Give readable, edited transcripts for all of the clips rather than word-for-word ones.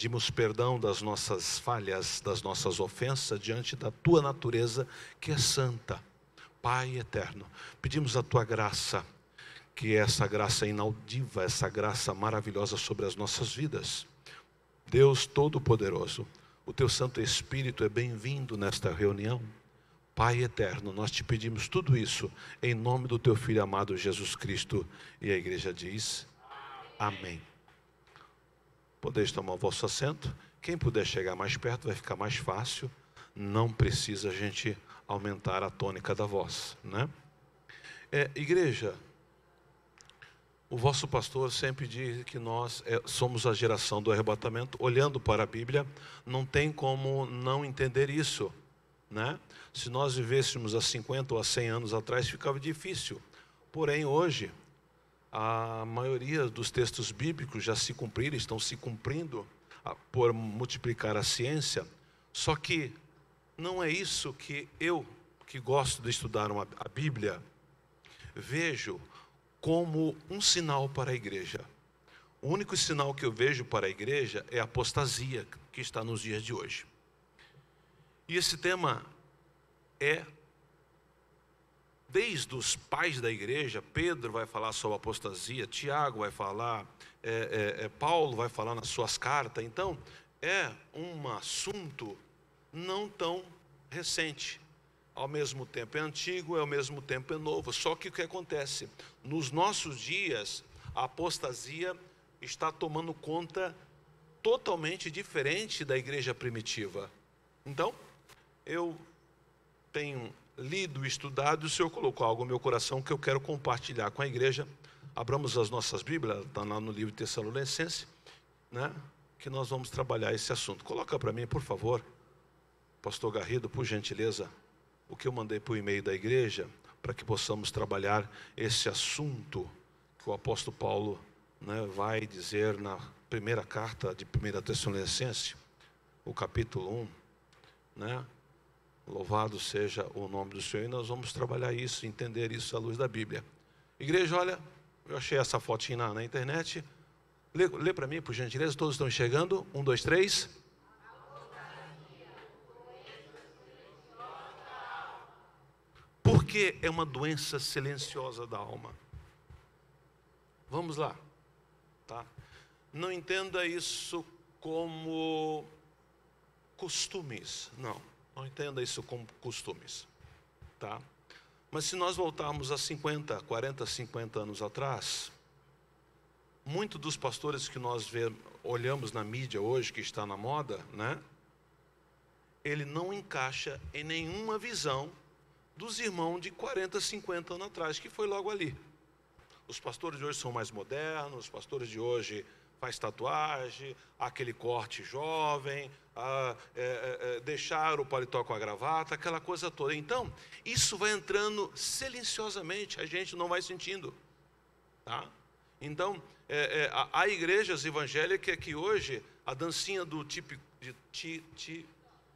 pedimos perdão das nossas falhas, das nossas ofensas, diante da Tua natureza, que é santa. Pai eterno, pedimos a Tua graça, que é essa graça inaudível, essa graça maravilhosa sobre as nossas vidas. Deus Todo-Poderoso, o Teu Santo Espírito é bem-vindo nesta reunião. Pai eterno, nós te pedimos tudo isso em nome do Teu Filho amado Jesus Cristo. E a igreja diz: amém. Podeis tomar o vosso assento. Quem puder chegar mais perto vai ficar mais fácil. Não precisa a gente aumentar a tônica da voz, né? Igreja, o vosso pastor sempre diz que nós somos a geração do arrebatamento. Olhando para a Bíblia, não tem como não entender isso, né? Se nós vivêssemos há 50 ou há 100 anos atrás, ficava difícil. Porém, hoje, a maioria dos textos bíblicos já se cumpriram, estão se cumprindo por multiplicar a ciência. Só que não é isso que eu, que gosto de estudar a Bíblia, vejo como um sinal para a igreja. O único sinal que eu vejo para a igreja é a apostasia que está nos dias de hoje. E esse tema desde os pais da igreja. Pedro vai falar sobre a apostasia, Tiago vai falar, Paulo vai falar nas suas cartas. Então, é um assunto não tão recente. Ao mesmo tempo é antigo, ao mesmo tempo é novo. Só que o que acontece? Nos nossos dias, a apostasia está tomando conta totalmente diferente da igreja primitiva. Então, eu tenho lido, estudado, e o Senhor colocou algo no meu coração que eu quero compartilhar com a igreja. Abramos as nossas Bíblias, está lá no livro de Tessalonicenses, né? Que nós vamos trabalhar esse assunto. Coloca para mim, por favor, pastor Garrido, por gentileza, o que eu mandei por e-mail da igreja, para que possamos trabalhar esse assunto que o apóstolo Paulo, né, vai dizer na primeira carta de 1 Tessalonicenses, o capítulo 1, né? Louvado seja o nome do Senhor. E nós vamos trabalhar isso, entender isso à luz da Bíblia. Igreja, olha, eu achei essa fotinha na internet. Lê para mim, por gentileza, todos estão enxergando? 1, 2, 3. Porque é uma doença silenciosa da alma. Vamos lá, tá? Não entenda isso como costumes, não entenda isso como costumes, tá? Mas se nós voltarmos a 40, 50 anos atrás, muitos dos pastores que nós olhamos na mídia hoje, que está na moda, né? Ele não encaixa em nenhuma visão dos irmãos de 40, 50 anos atrás, que foi logo ali. Os pastores de hoje são mais modernos, os pastores de hoje faz tatuagem, aquele corte jovem, deixar o paletó com a gravata, aquela coisa toda. Então, isso vai entrando silenciosamente, a gente não vai sentindo, tá? Então, há igrejas evangélicas que hoje, a dancinha do tipo de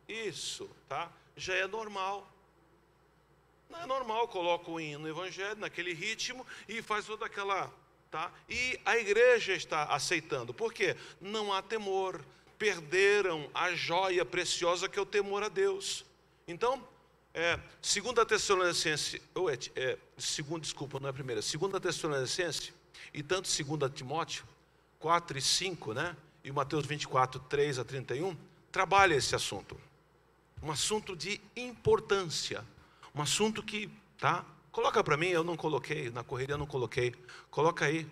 isso, tá? Já é normal. Não é normal, coloca o hino no evangelho, naquele ritmo, e faz toda aquela... Tá? E a igreja está aceitando. Por quê? Não há temor. Perderam a joia preciosa que é o temor a Deus. Então, 2 Tessalonicenses, desculpa, não é a primeira, 2 Tessalonicenses e tanto 2 Timóteo 4 e 5, né? E Mateus 24, 3 a 31, trabalha esse assunto. Um assunto de importância. Um assunto que, tá? Coloca para mim, eu não coloquei, na correria eu não coloquei. Coloca aí.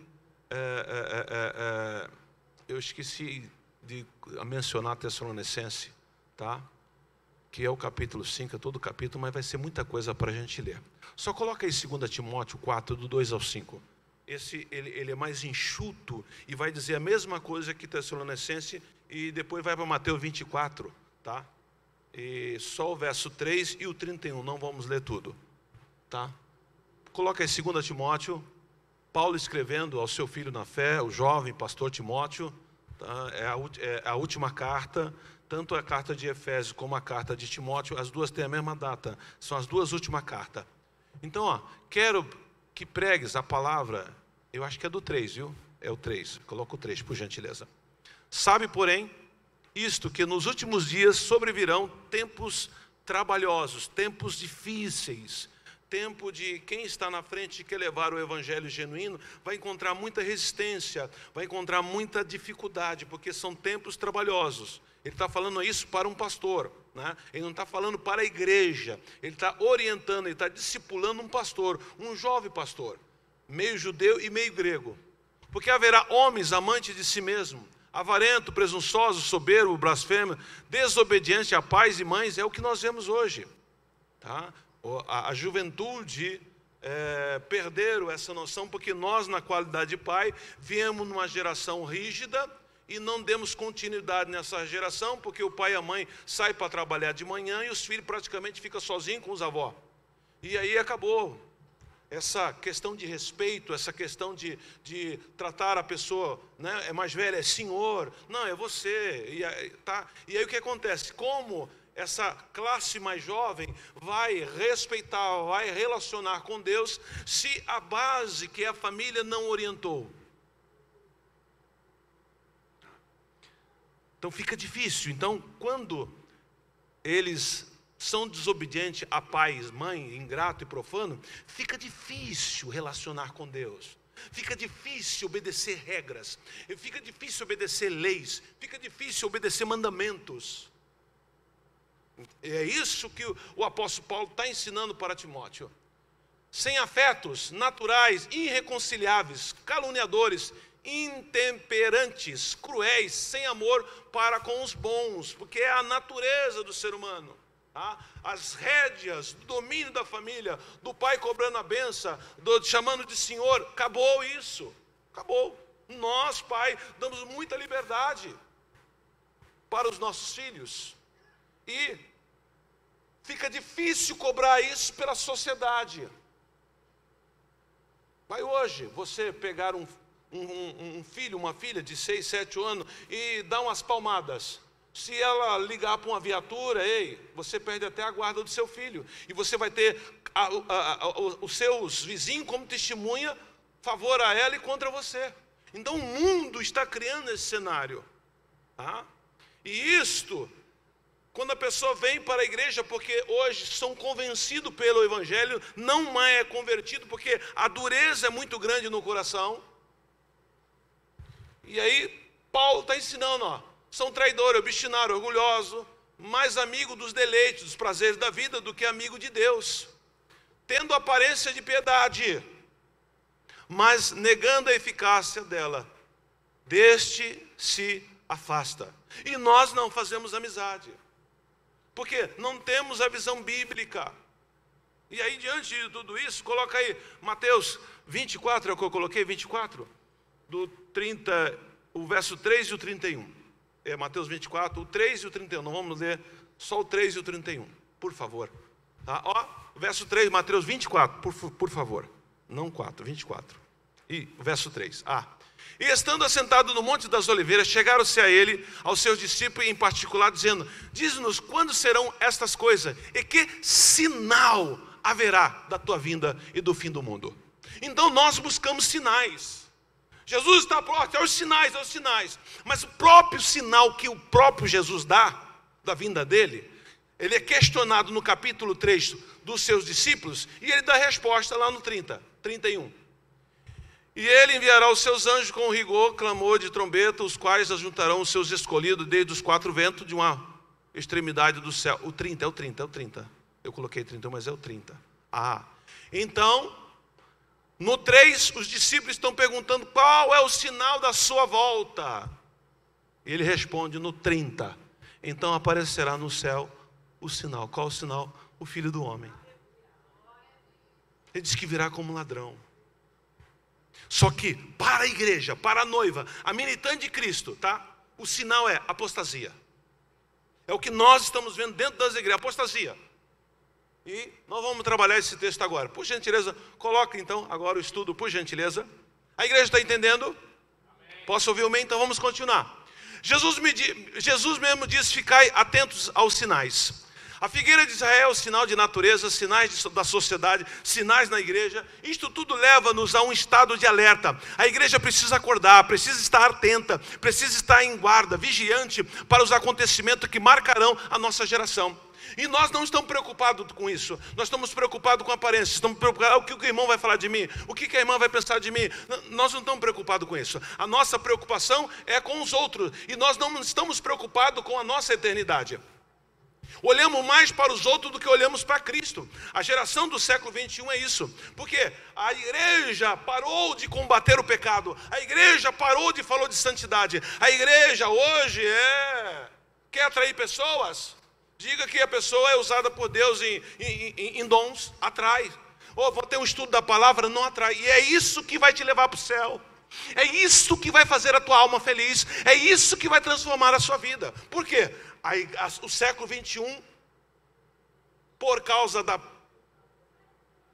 Eu esqueci de mencionar Tessalonicenses, tá? Que é o capítulo 5, é todo o capítulo, mas vai ser muita coisa para a gente ler. Só coloca aí 2 Timóteo 4, do 2 ao 5. Ele é mais enxuto e vai dizer a mesma coisa que Tessalonicenses, e depois vai para Mateus 24, tá? E só o verso 3 e o 31, não vamos ler tudo, tá? Coloca aí 2 Timóteo, Paulo escrevendo ao seu filho na fé, o jovem pastor Timóteo, tá? É a última carta, tanto a carta de Efésios como a carta de Timóteo, as duas têm a mesma data, são as duas últimas cartas. Então, quero que pregues a palavra, eu acho que é do 3, viu? É o 3, coloca o 3, por gentileza. Sabe, porém, isto, que nos últimos dias sobrevirão tempos trabalhosos, tempos difíceis, tempo de quem está na frente e quer levar o evangelho genuíno, vai encontrar muita resistência, vai encontrar muita dificuldade, porque são tempos trabalhosos. Ele está falando isso para um pastor, né? Ele não está falando para a igreja, ele está orientando, ele está discipulando um pastor, um jovem pastor, meio judeu e meio grego. Porque haverá homens amantes de si mesmo, avarento, presunçoso, soberbo, blasfemo, desobediente a pais e mães, é o que nós vemos hoje. Tá? A juventude perderam essa noção, porque nós, na qualidade de pai, viemos numa geração rígida e não demos continuidade nessa geração, porque o pai e a mãe saem para trabalhar de manhã e os filhos praticamente ficam sozinhos com os avós. E aí acabou. Essa questão de respeito, essa questão de tratar a pessoa, né, é mais velha, é senhor, não, é você. E aí o que acontece? Como essa classe mais jovem vai respeitar, vai relacionar com Deus, se a base, que é a família, não orientou? Então fica difícil. Então, quando eles são desobedientes a pais, mãe, ingrato e profano, fica difícil relacionar com Deus. Fica difícil obedecer regras. Fica difícil obedecer leis. Fica difícil obedecer mandamentos. É isso que o apóstolo Paulo está ensinando para Timóteo. Sem afetos, naturais, irreconciliáveis, caluniadores, intemperantes, cruéis, sem amor para com os bons, porque é a natureza do ser humano. As rédeas do domínio da família, do pai cobrando a benção, chamando de senhor, acabou isso, acabou. Nós, pai, damos muita liberdade para os nossos filhos, e fica difícil cobrar isso pela sociedade. Vai hoje você pegar um filho, uma filha de 6, 7 anos e dar umas palmadas. Se ela ligar para uma viatura, você perde até a guarda do seu filho. E você vai ter os seus vizinhos como testemunha, favor a ela e contra você. Então o mundo está criando esse cenário. E isto, quando a pessoa vem para a igreja, porque hoje são convencidos pelo evangelho, não é convertido, porque a dureza é muito grande no coração. E aí Paulo está ensinando, são traidores, obstinados, orgulhosos, mais amigo dos deleites, dos prazeres da vida do que amigo de Deus, tendo aparência de piedade, mas negando a eficácia dela, deste se afasta. E nós não fazemos amizade, porque não temos a visão bíblica. E aí, diante de tudo isso, coloca aí Mateus 24, é o que eu coloquei, 24, do 30, o verso 3 e o 31. Mateus 24, o 3 e o 31. Não vamos ler só o 3 e o 31, por favor. Verso 3, Mateus 24, por favor. Não 4, 24. E o verso 3. E estando assentado no Monte das Oliveiras, chegaram-se a ele, aos seus discípulos em particular, dizendo: diz-nos quando serão estas coisas, e que sinal haverá da tua vinda e do fim do mundo. Então nós buscamos sinais. Jesus está próximo, é os sinais. Mas o próprio sinal que o próprio Jesus dá, da vinda dele, ele é questionado no capítulo 3 dos seus discípulos, e ele dá resposta lá no 31. E ele enviará os seus anjos com rigor, clamor de trombeta, os quais ajuntarão os seus escolhidos desde os 4 ventos de uma extremidade do céu. O 30. Eu coloquei 31, mas é o 30. Então, no 3, os discípulos estão perguntando qual é o sinal da sua volta. Ele responde no 30. Então aparecerá no céu o sinal. Qual o sinal? O Filho do Homem. Ele diz que virá como ladrão. Só que para a igreja, para a noiva, a militante de Cristo, o sinal é apostasia. É o que nós estamos vendo dentro das igrejas, apostasia. E nós vamos trabalhar esse texto agora. Por gentileza, coloca então agora o estudo, por gentileza. A igreja está entendendo? Amém. Posso ouvir o amém? Então vamos continuar. Jesus mesmo diz: ficai atentos aos sinais. A figueira de Israel, sinal de natureza, sinais da sociedade, sinais na igreja. Isto tudo leva-nos a um estado de alerta. A igreja precisa acordar, precisa estar atenta, precisa estar em guarda, vigiante para os acontecimentos que marcarão a nossa geração. E nós não estamos preocupados com isso. Nós estamos preocupados com a aparência. Estamos preocupados com o que o irmão vai falar de mim, o que a irmã vai pensar de mim. Nós não estamos preocupados com isso. A nossa preocupação é com os outros. E nós não estamos preocupados com a nossa eternidade. Olhamos mais para os outros do que olhamos para Cristo. A geração do século XXI é isso. Porque a igreja parou de combater o pecado. A igreja parou de falar de santidade. A igreja hoje quer atrair pessoas. Diga que a pessoa é usada por Deus em dons, atrai. Ou vou ter um estudo da palavra, não atrai. E é isso que vai te levar para o céu. É isso que vai fazer a tua alma feliz. É isso que vai transformar a sua vida. Por quê? O século XXI, por causa da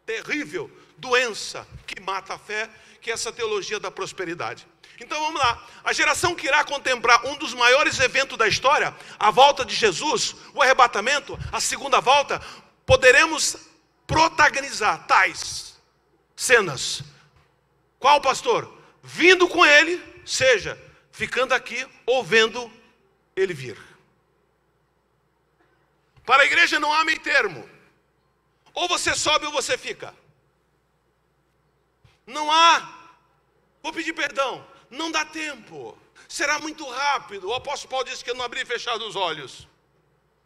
terrível doença que mata a fé, que é essa teologia da prosperidade. Então vamos lá, a geração que irá contemplar um dos maiores eventos da história, a volta de Jesus, o arrebatamento, a segunda volta, poderemos protagonizar tais cenas. Qual pastor? Vindo com ele, seja ficando aqui ou vendo ele vir. Para a igreja não há meio termo. Ou você sobe ou você fica. Não há, vou pedir perdão, não dá tempo. Será muito rápido. O apóstolo Paulo disse que eu não abri e fechado os olhos.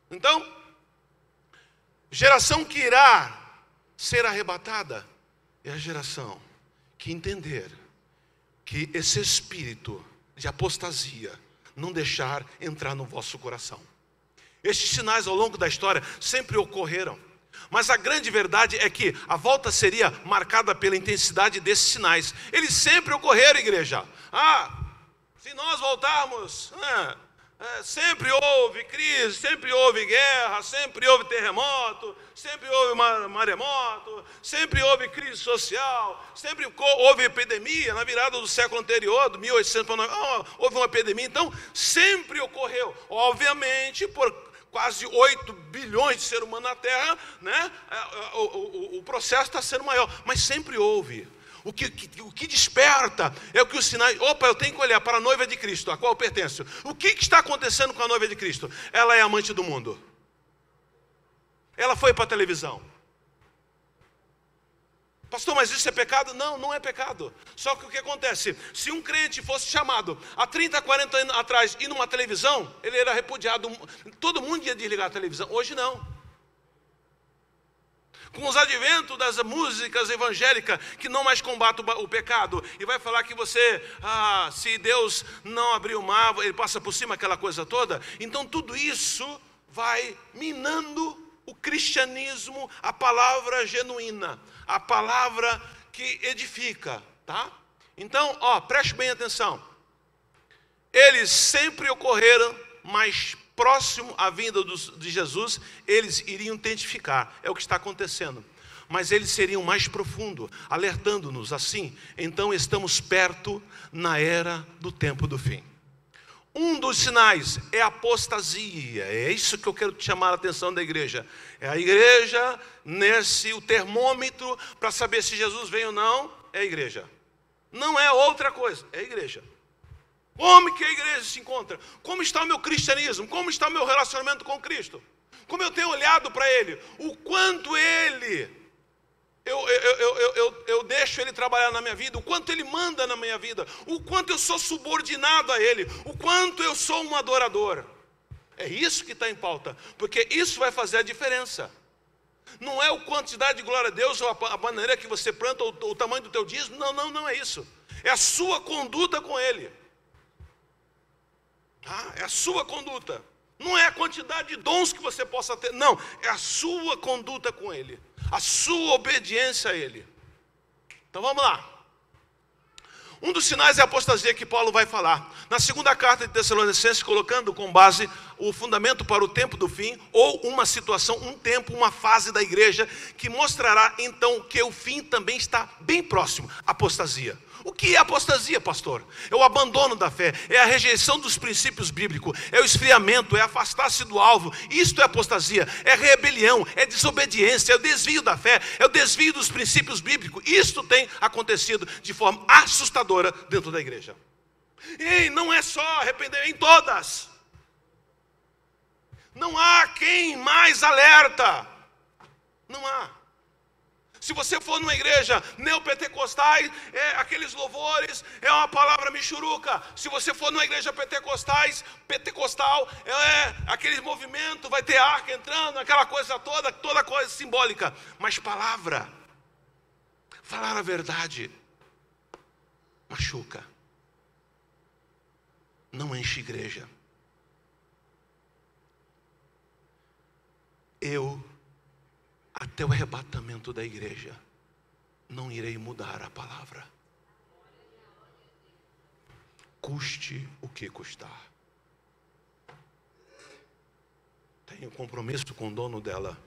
Então, geração que irá ser arrebatada é a geração que entender que esse espírito de apostasia não deixar entrar no vosso coração. Estes sinais ao longo da história sempre ocorreram. Mas a grande verdade é que a volta seria marcada pela intensidade desses sinais. Eles sempre ocorreram, igreja. Se nós voltarmos, sempre houve crise, sempre houve guerra, sempre houve terremoto, sempre houve maremoto, sempre houve crise social, sempre houve epidemia. Na virada do século anterior, do 1800 para 900, houve uma epidemia. Então, sempre ocorreu. Obviamente, por quase 8 bilhões de seres humanos na Terra, né? O processo está sendo maior, mas sempre houve. O que desperta é o que os sinais... eu tenho que olhar para a noiva de Cristo, a qual eu pertenço. O que está acontecendo com a noiva de Cristo? Ela é amante do mundo. Ela foi para a televisão. Pastor, mas isso é pecado? Não, não é pecado. Só que o que acontece? Se um crente fosse chamado há 30, 40 anos atrás e numa televisão, ele era repudiado. Todo mundo ia desligar a televisão. Hoje não. Com os adventos das músicas evangélicas que não mais combatem o pecado e vai falar que você, se Deus não abrir o mar, ele passa por cima, aquela coisa toda. Então tudo isso vai minando o cristianismo, a palavra genuína, a palavra que edifica, tá? Então, preste bem atenção. Eles sempre ocorreram, mas próximo à vinda de Jesus, eles iriam identificar, é o que está acontecendo. Mas eles seriam mais profundos, alertando-nos assim. Então estamos perto na era do tempo do fim. Um dos sinais é a apostasia. É isso que eu quero te chamar a atenção da igreja. É a igreja, o termômetro para saber se Jesus vem ou não, é a igreja. Não é outra coisa, é a igreja. Como que a igreja se encontra? Como está o meu cristianismo? Como está o meu relacionamento com Cristo? Como eu tenho olhado para Ele? O quanto Ele... Eu deixo Ele trabalhar na minha vida, o quanto Ele manda na minha vida, o quanto eu sou subordinado a Ele, o quanto eu sou um adorador. É isso que está em pauta, porque isso vai fazer a diferença. Não é a quantidade de glória a Deus, ou a maneira que você planta, ou o tamanho do teu dízimo, não é isso. É a sua conduta com Ele. É a sua conduta. Não é a quantidade de dons que você possa ter, não, é a sua conduta com Ele, a sua obediência a Ele. Então vamos lá. Um dos sinais é a apostasia que Paulo vai falar. Na segunda carta de Tessalonicenses, colocando com base o fundamento para o tempo do fim, ou uma situação, um tempo, uma fase da igreja, que mostrará então que o fim também está bem próximo. Apostasia. O que é apostasia, pastor? É o abandono da fé, é a rejeição dos princípios bíblicos, é o esfriamento, é afastar-se do alvo. Isto é apostasia, é rebelião, é desobediência, é o desvio da fé, é o desvio dos princípios bíblicos. Isto tem acontecido de forma assustadora dentro da igreja. E não é só arrepender, em todas. Não há quem mais alerta. Não há. Se você for numa igreja neopentecostais, aqueles louvores, é uma palavra michuruca. Se você for numa igreja pentecostal, aquele movimento, vai ter arca entrando, aquela coisa toda coisa simbólica. Mas palavra, falar a verdade, machuca. Não enche igreja. Até o arrebatamento da igreja, não irei mudar a palavra. Custe o que custar. Tenho compromisso com o dono dela.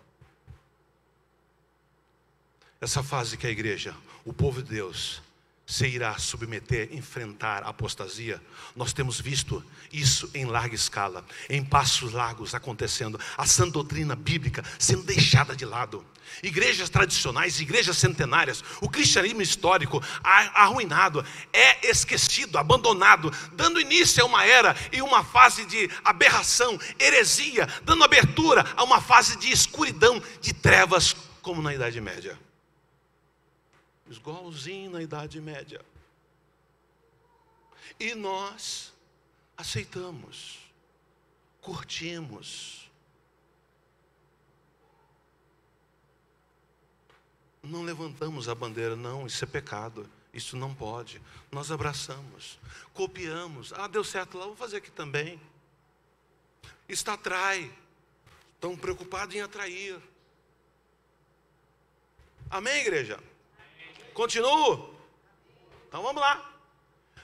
Essa fase que a igreja, o povo de Deus, se irá submeter, enfrentar a apostasia. Nós temos visto isso em larga escala, em passos largos acontecendo, a sã doutrina bíblica sendo deixada de lado, igrejas tradicionais, igrejas centenárias, o cristianismo histórico arruinado, é esquecido, abandonado, dando início a uma era e uma fase de aberração, heresia, dando abertura a uma fase de escuridão, de trevas, como na Idade Média. Igualzinho na Idade Média. E nós aceitamos, curtimos. Não levantamos a bandeira, não, isso é pecado, isso não pode. Nós abraçamos, copiamos. Deu certo lá, vou fazer aqui também. Isso atrai. Estão preocupados em atrair. Amém, igreja? Continuo? Então vamos lá.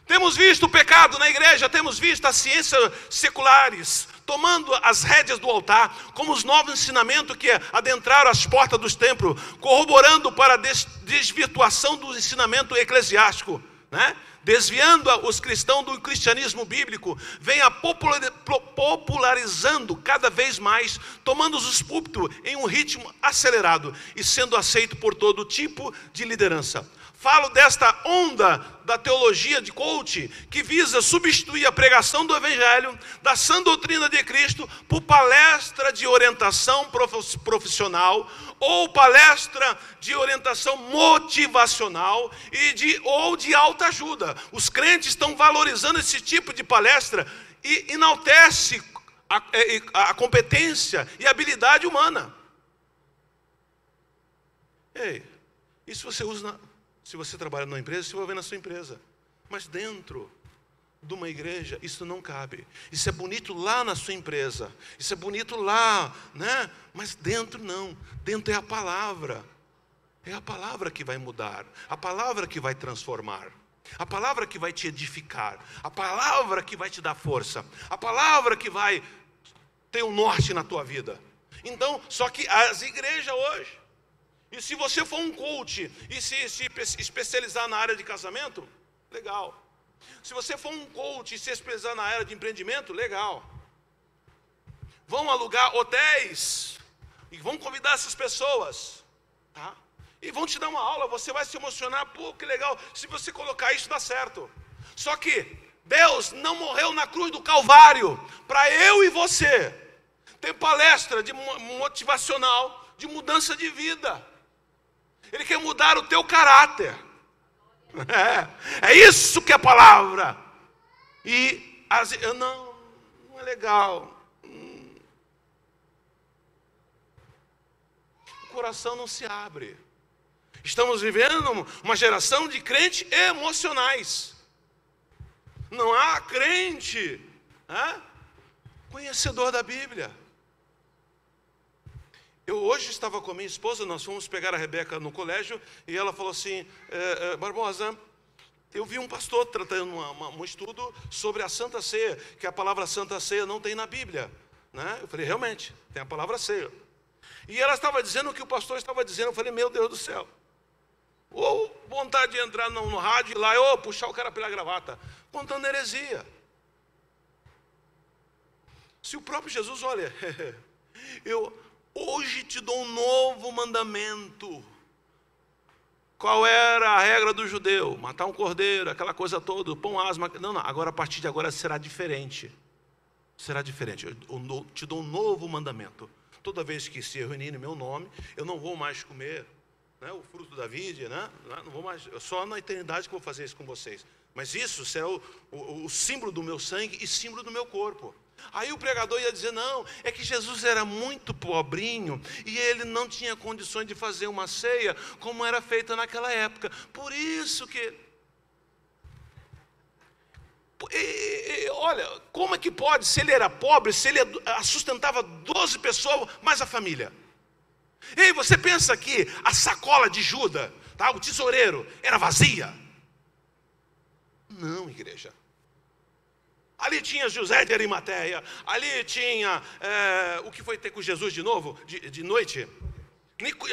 Temos visto o pecado na igreja, temos visto as ciências seculares tomando as rédeas do altar, como os novos ensinamentos que adentraram as portas dos templos, corroborando para a desvirtuação do ensinamento eclesiástico, né? Desviando os cristãos do cristianismo bíblico, vem popularizando cada vez mais, tomando os púlpitos em um ritmo acelerado e sendo aceito por todo tipo de liderança. Falo desta onda da teologia de coach, que visa substituir a pregação do evangelho, da sã doutrina de Cristo, por palestra de orientação profissional, ou palestra de orientação motivacional, ou de autoajuda. Os crentes estão valorizando esse tipo de palestra e enaltece a competência e a habilidade humana. Ei, isso você usa se você trabalha numa empresa, você vai ver na sua empresa. Mas dentro de uma igreja, isso não cabe. Isso é bonito lá na sua empresa. Isso é bonito lá, né? Mas dentro não. Dentro é a palavra. É a palavra que vai mudar. A palavra que vai transformar. A palavra que vai te edificar. A palavra que vai te dar força. A palavra que vai ter um norte na tua vida. Então, só que as igrejas hoje, e se você for um coach e se especializar na área de casamento, legal. Se você for um coach e se especializar na área de empreendimento, legal. Vão alugar hotéis e vão convidar essas pessoas, tá? E vão te dar uma aula, você vai se emocionar, pô, que legal. Se você colocar isso, dá certo. Só que Deus não morreu na cruz do Calvário para eu e você ter palestra de motivacional, de mudança de vida. Ele quer mudar o teu caráter. É isso que é a palavra. E não é legal. O coração não se abre. Estamos vivendo uma geração de crentes emocionais. Não há crente conhecedor da Bíblia. Eu hoje estava com a minha esposa, nós fomos pegar a Rebeca no colégio, e ela falou assim, Barbosa, eu vi um pastor tratando um estudo sobre a Santa Ceia, que a palavra Santa Ceia não tem na Bíblia, né? Eu falei, realmente, tem a palavra ceia. E ela estava dizendo o que o pastor estava dizendo, eu falei, meu Deus do céu. Ou vontade de entrar no rádio e lá, puxar o cara pela gravata, contando heresia. Se o próprio Jesus, olha, eu hoje te dou um novo mandamento. Qual era a regra do judeu? Matar um cordeiro, aquela coisa toda, pão asma. Não, agora a partir de agora será diferente. Será diferente. Eu te dou um novo mandamento. Toda vez que se reunir em meu nome, eu não vou mais comer, né, o fruto da vide, né? Não vou mais, só na eternidade que eu vou fazer isso com vocês. Mas isso será o símbolo do meu sangue e símbolo do meu corpo. Aí o pregador ia dizer, não, é que Jesus era muito pobrinho e ele não tinha condições de fazer uma ceia como era feita naquela época. Por isso que... olha, como é que pode, se ele era pobre, se ele sustentava 12 pessoas, mais a família? Ei, você pensa que a sacola de Judas, tá, o tesoureiro, era vazia? Não, igreja. Ali tinha José de Arimateia, ali tinha, o que foi ter com Jesus de novo, de noite?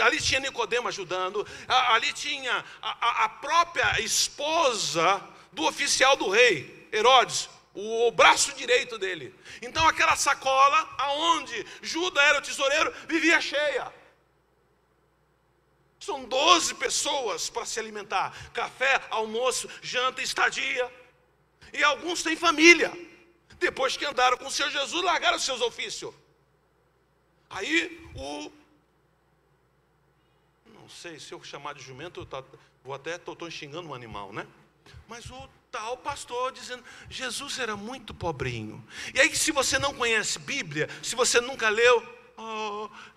Ali tinha Nicodemo ajudando, ali tinha a própria esposa do oficial do rei, Herodes, o braço direito dele. Então aquela sacola, aonde Judas era o tesoureiro, vivia cheia. São 12 pessoas para se alimentar, café, almoço, janta, estadia. E alguns têm família. Depois que andaram com o Senhor Jesus, largaram os seus ofícios. Aí não sei se eu chamar de jumento, estou xingando um animal, né? Mas o tal pastor dizendo, Jesus era muito pobrinho. E aí, se você não conhece Bíblia, se você nunca leu,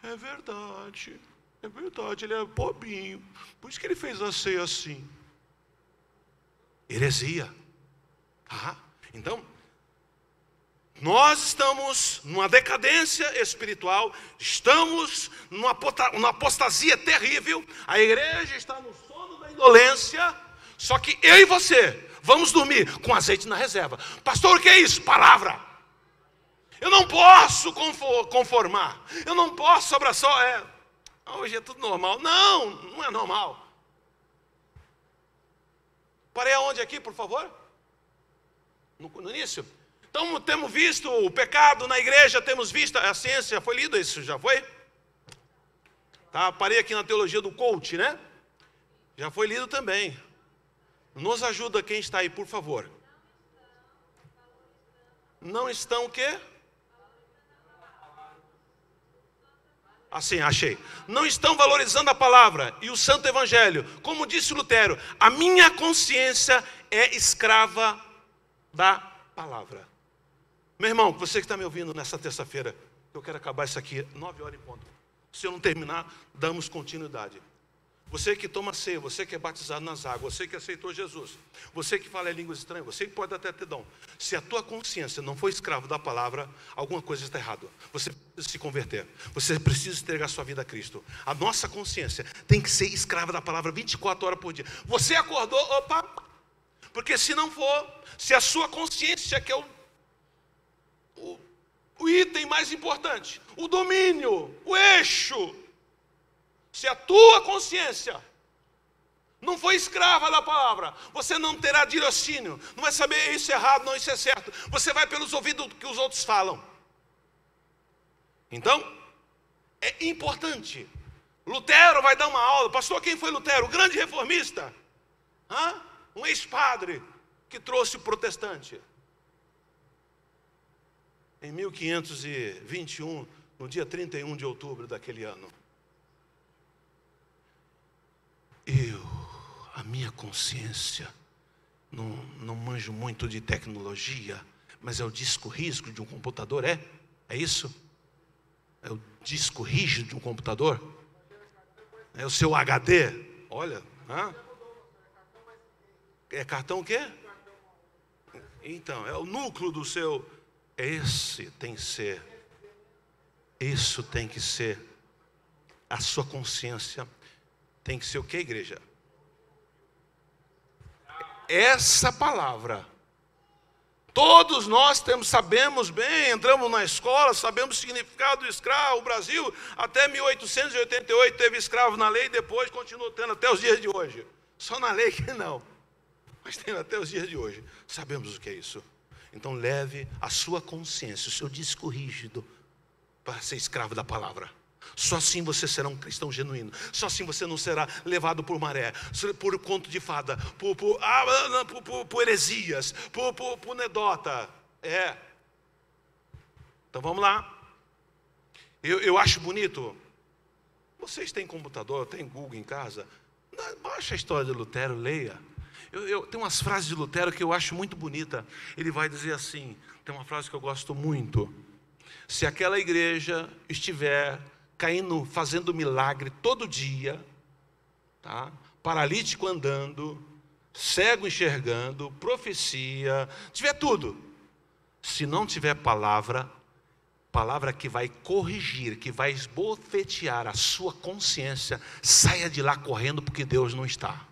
é verdade, ele é pobrinho. Por isso que ele fez a ceia assim. Heresia. Então, nós estamos numa decadência espiritual, estamos numa apostasia terrível, a igreja está no sono da indolência, só que eu e você vamos dormir com azeite na reserva. Pastor, o que é isso? Palavra. Eu não posso conformar, eu não posso abraçar, hoje é tudo normal. Não é normal. Parei aonde aqui, por favor? No início. Então temos visto o pecado na igreja, temos visto a ciência, foi lido isso, já foi? Tá, parei aqui na teologia do coach, né? Já foi lido também. Nos ajuda quem está aí, por favor. Não estão o quê? Assim, achei. Não estão valorizando a palavra e o santo evangelho. Como disse Lutero, a minha consciência é escrava da palavra. Meu irmão, você que está me ouvindo nessa terça-feira, eu quero acabar isso aqui 9 horas em ponto. Se eu não terminar, damos continuidade. Você que toma ceia, você que é batizado nas águas, você que aceitou Jesus, você que fala em línguas estranhas, você que pode até ter dom. Se a tua consciência não for escravo da palavra, alguma coisa está errada. Você precisa se converter, você precisa entregar sua vida a Cristo. A nossa consciência tem que ser escrava da palavra 24 horas por dia. Você acordou, porque se não for, se a sua consciência, que é o item mais importante, o domínio, o eixo, se a tua consciência não for escrava da palavra, você não terá tirocínio, não vai saber isso é errado, não, isso é certo. Você vai pelos ouvidos que os outros falam. Então, é importante. Lutero vai dar uma aula. Pastor, quem foi Lutero? O grande reformista. Um ex-padre que trouxe o protestante. Em 1521, no dia 31 de outubro daquele ano. A minha consciência, não manjo muito de tecnologia, mas é o disco rígido de um computador, é isso? É o disco rígido de um computador? É o seu HD? Olha, é cartão o quê? Então, é o núcleo do seu... Isso tem que ser a sua consciência. Tem que ser o que, igreja? Essa palavra Todos nós sabemos bem, entramos na escola, sabemos o significado do escravo. O Brasil, até 1888, teve escravo na lei, depois continuou tendo até os dias de hoje. Só na lei que não, mas tem até os dias de hoje. Sabemos o que é isso. Então leve a sua consciência, o seu disco rígido, para ser escravo da palavra. Só assim você será um cristão genuíno. Só assim você não será levado por maré, por conto de fada, por heresias, por nedota. Então vamos lá. Eu acho bonito. Vocês têm computador, têm Google em casa? Baixa a história de Lutero, leia. Tem umas frases de Lutero que eu acho muito bonita. Ele vai dizer assim, tem uma frase que eu gosto muito: se aquela igreja estiver caindo, fazendo milagre todo dia, tá? Paralítico andando, cego enxergando, profecia, tiver tudo, se não tiver palavra que vai corrigir, que vai esbofetear a sua consciência, saia de lá correndo, porque Deus não está.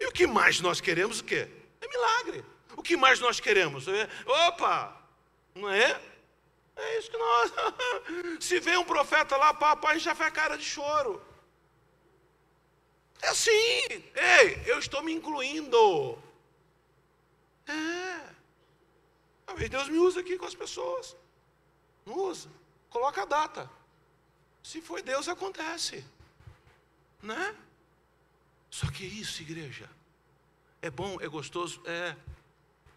E o que mais nós queremos, o quê? É milagre. O que mais nós queremos? Não é? É isso que nós... Se vem um profeta lá, papai, a gente já faz cara de choro. É assim. Ei, eu estou me incluindo. Talvez Deus me use aqui com as pessoas. Não usa. Coloca a data. Se foi Deus, acontece. Né? Só que é isso, igreja. É bom, é gostoso,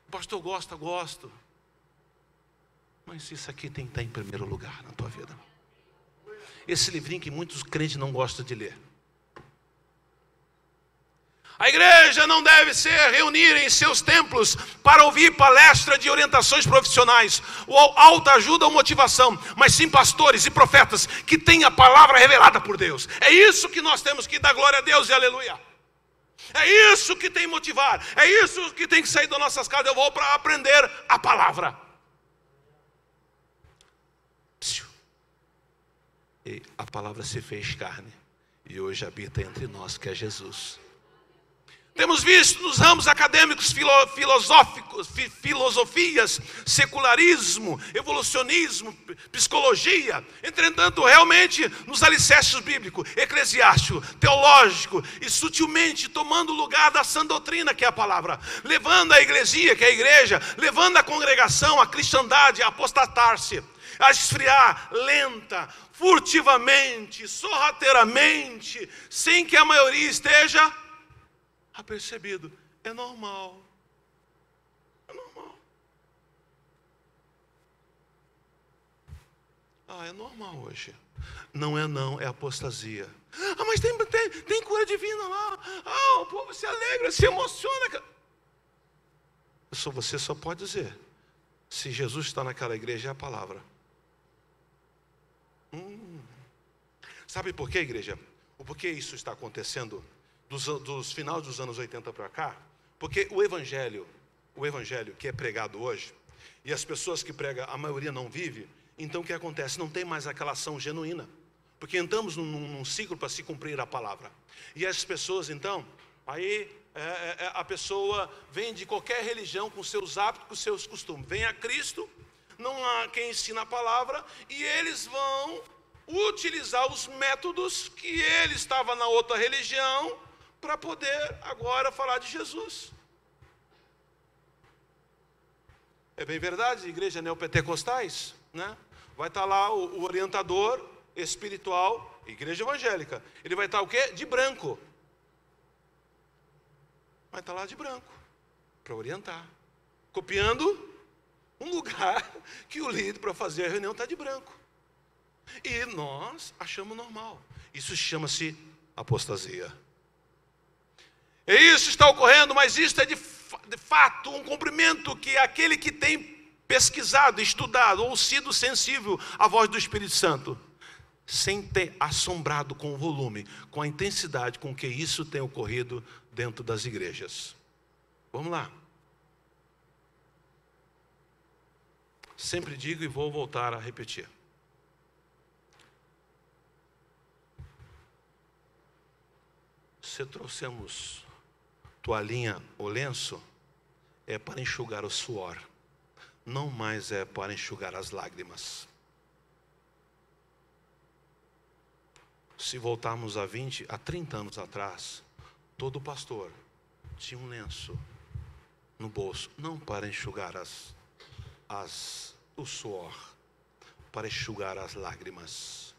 o pastor gosto. Mas isso aqui tem que estar em primeiro lugar na tua vida. Esse livrinho que muitos crentes não gostam de ler. A igreja não deve se reunir em seus templos para ouvir palestra de orientações profissionais, ou autoajuda ou motivação, mas sim pastores e profetas que têm a palavra revelada por Deus. É isso que nós temos que dar glória a Deus e aleluia. É isso que tem que motivar, é isso que tem que sair das nossas casas. Eu vou para aprender a palavra. E a palavra se fez carne e hoje habita entre nós, que é Jesus. Temos visto nos ramos acadêmicos, filosóficos, filosofias, secularismo, evolucionismo, psicologia, entretanto realmente nos alicerces bíblico, eclesiástico, teológico, e sutilmente tomando lugar da sã doutrina, que é a palavra, levando a igreja, que é a igreja, levando a congregação, a cristandade a apostatar-se, a esfriar lenta, furtivamente, sorrateiramente, sem que a maioria esteja apercebido. É normal. É normal. É normal hoje. Não, é apostasia. Mas tem cura divina lá. O povo se alegra, se emociona. Você só pode dizer se Jesus está naquela igreja, é a palavra. Sabe por quê, igreja? Por que isso está acontecendo dos finais dos anos 80 para cá? Porque o evangelho que é pregado hoje, e as pessoas que pregam, a maioria não vive. Então o que acontece? Não tem mais aquela ação genuína, porque entramos num ciclo para se cumprir a palavra. E as pessoas então, a pessoa vem de qualquer religião com seus hábitos, com seus costumes, vem a Cristo, não há quem ensina a palavra, e eles vão utilizar os métodos que ele estava na outra religião para poder agora falar de Jesus. É bem verdade, igreja neopentecostais, né? Vai estar lá o orientador espiritual, igreja evangélica. Ele vai estar o quê? De branco. Vai estar lá de branco, para orientar. Copiando um lugar que o líder para fazer a reunião está de branco. E nós achamos normal. Isso chama-se apostasia. E isso está ocorrendo, mas isso é de fato um cumprimento que aquele que tem pesquisado, estudado ou sido sensível à voz do Espírito Santo, sem ter assombrado com o volume, com a intensidade com que isso tem ocorrido dentro das igrejas. Vamos lá. Sempre digo e vou voltar a repetir. Se trouxemos toalhinha ou lenço, é para enxugar o suor, não mais é para enxugar as lágrimas. Se voltarmos a 20, a 30 anos atrás, todo pastor tinha um lenço no bolso, não para enxugar o suor, para enxugar as lágrimas.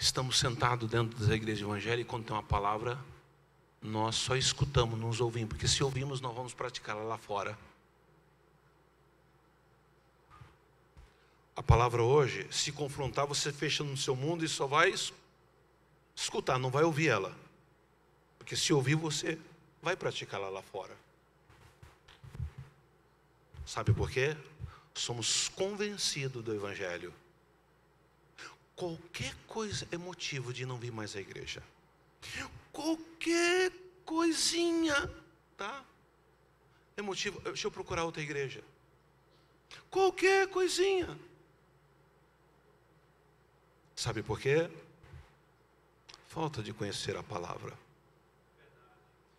Estamos sentados dentro da igreja evangélica e quando tem uma palavra, nós só escutamos, não nos ouvimos, porque se ouvimos, nós vamos praticá-la lá fora. A palavra hoje, se confrontar, você fecha no seu mundo e só vai escutar, não vai ouvir ela. Porque se ouvir, você vai praticá-la lá fora. Sabe por quê? Somos convencidos do Evangelho. Qualquer coisa é motivo de não vir mais à igreja. Qualquer coisinha, tá? É motivo, deixa eu procurar outra igreja. Qualquer coisinha. Sabe por quê? Falta de conhecer a palavra.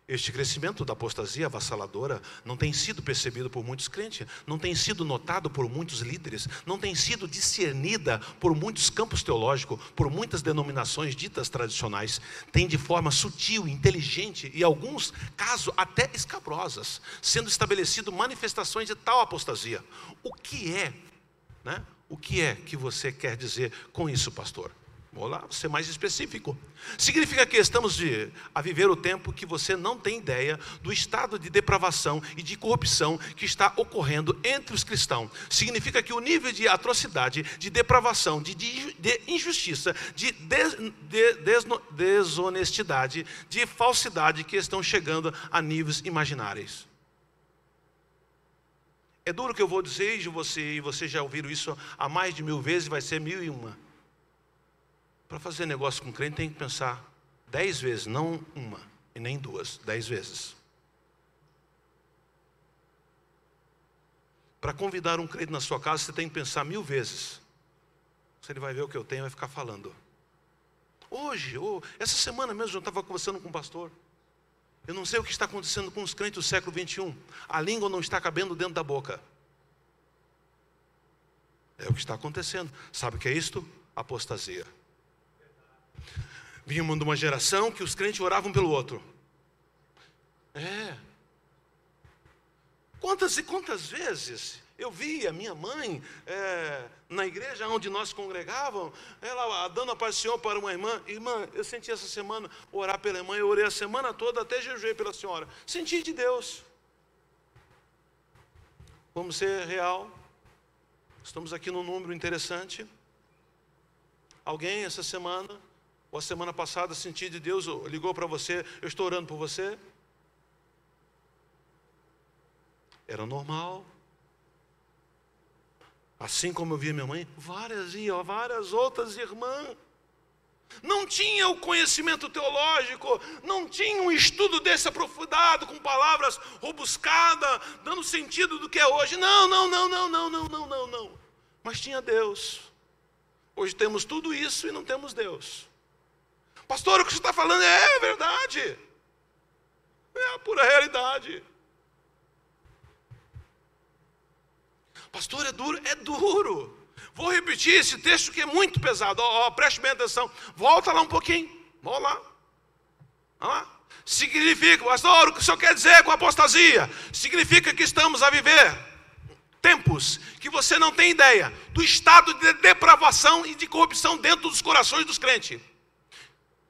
Este crescimento da apostasia avassaladora não tem sido percebido por muitos crentes, não tem sido notado por muitos líderes, não tem sido discernida por muitos campos teológicos, por muitas denominações ditas tradicionais. Tem de forma sutil, inteligente e, em alguns casos, até escabrosas, sendo estabelecido manifestações de tal apostasia. O que é, né? O que é que você quer dizer com isso, pastor? Vou lá, ser mais específico. Significa que estamos a viver o tempo que você não tem ideia do estado de depravação e de corrupção que está ocorrendo entre os cristãos. Significa que o nível de atrocidade, de depravação, de injustiça, de desonestidade, de falsidade que estão chegando a níveis imaginários. É duro o que eu vou dizer, e você já ouviram isso há mais de 1000 vezes, vai ser 1001. Para fazer negócio com crente tem que pensar 10 vezes, não uma e nem duas, 10 vezes. Para convidar um crente na sua casa, você tem que pensar 1000 vezes. Se ele vai ver o que eu tenho, vai ficar falando. Essa semana mesmo eu estava conversando com um pastor. Eu não sei o que está acontecendo com os crentes do século 21. A língua não está cabendo dentro da boca. É o que está acontecendo. Sabe o que é isto? Apostasia. Vínhamos de uma geração que os crentes oravam pelo outro. Quantas e quantas vezes eu vi a minha mãe na igreja onde nós congregávamos, ela dando a paz do Senhor para uma irmã. Irmã, eu senti essa semana orar pela irmã, eu orei a semana toda, até jejuei pela senhora. Senti de Deus. Vamos ser real. Estamos aqui num número interessante. Alguém essa semana, ou a semana passada, senti de Deus, ligou para você, eu estou orando por você. Era normal. Assim como eu via minha mãe, várias outras irmãs. Não tinha o conhecimento teológico, não tinha um estudo desse aprofundado, com palavras robuscadas, dando sentido do que é hoje. Não. Mas tinha Deus. Hoje temos tudo isso e não temos Deus. Pastor, o que você está falando é verdade. É a pura realidade. Pastor, é duro? É duro. Vou repetir esse texto que é muito pesado. Preste bem atenção. Volta lá um pouquinho. Volta lá. Olha lá. Significa, pastor, o que o senhor quer dizer com apostasia? Significa que estamos a viver tempos que você não tem ideia do estado de depravação e de corrupção dentro dos corações dos crentes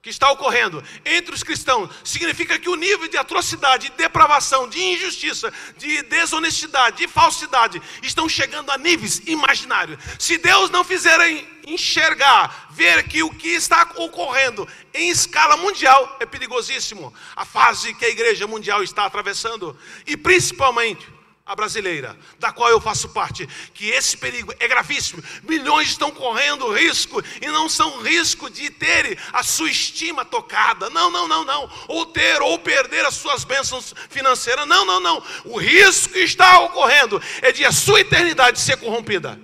que está ocorrendo entre os cristãos. Significa que o nível de atrocidade, de depravação, de injustiça, de desonestidade, de falsidade estão chegando a níveis imaginários. Se Deus não fizer enxergar, ver que o que está ocorrendo em escala mundial é perigosíssimo. A fase que a igreja mundial está atravessando, e principalmente a brasileira, da qual eu faço parte, que esse perigo é gravíssimo. Milhões estão correndo risco, e não são risco de ter a sua estima tocada, não, ou ter ou perder as suas bênçãos financeiras, não, o risco que está ocorrendo é de a sua eternidade ser corrompida.